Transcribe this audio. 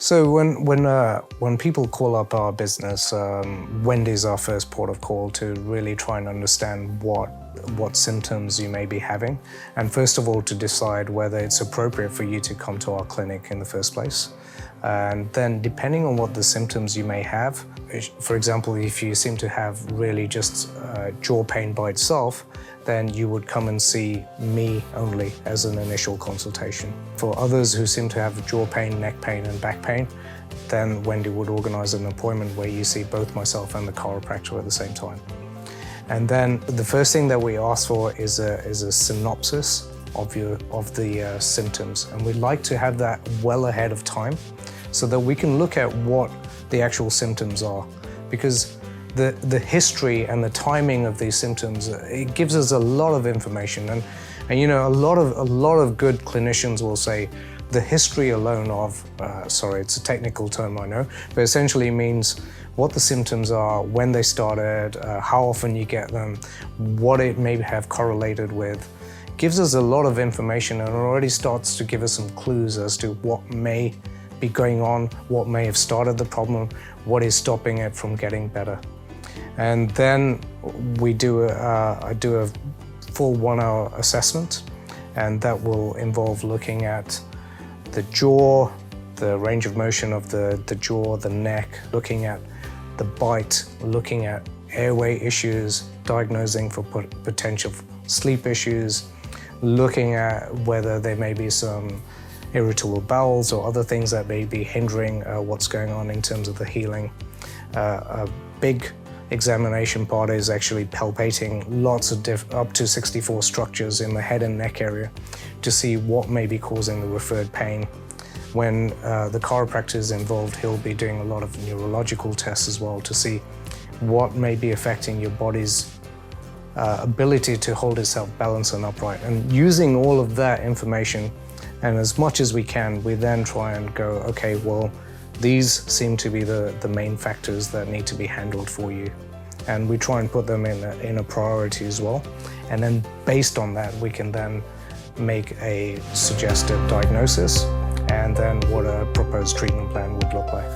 So when people call up our business, Wendy's our first port of call to really try and understand what symptoms you may be having, and first of all to decide whether it's appropriate for you to come to our clinic in the first place. And then depending on what the symptoms you may have, for example, if you seem to have really just jaw pain by itself, then you would come and see me only as an initial consultation. For others who seem to have jaw pain, neck pain and back pain, then Wendy would organize an appointment where you see both myself and the chiropractor at the same time. And then the first thing that we ask for is a synopsis of the symptoms, and we'd like to have that well ahead of time so that we can look at what the actual symptoms are, because the history and the timing of these symptoms, it gives us a lot of information, and you know, a lot of good clinicians will say the history alone of sorry, it's a technical term, I know, but essentially means what the symptoms are, when they started, how often you get them, what it may have correlated with. Gives us a lot of information and already starts to give us some clues as to what may be going on, what may have started the problem, what is stopping it from getting better. And then I do a full 1-hour assessment, and that will involve looking at the jaw, the range of motion of the jaw, the neck, looking at the bite, looking at airway issues, diagnosing for potential sleep issues, looking at whether there may be some irritable bowels or other things that may be hindering what's going on in terms of the healing. A big examination part is actually palpating lots of up to 64 structures in the head and neck area to see what may be causing the referred pain. When the chiropractor is involved, he'll be doing a lot of neurological tests as well to see what may be affecting your body's ability to hold itself balanced and upright. And using all of that information, and as much as we can, we then try and go, okay, well, these seem to be the main factors that need to be handled for you. And we try and put them in a priority as well. And then based on that, we can then make a suggested diagnosis and then what a proposed treatment plan would look like.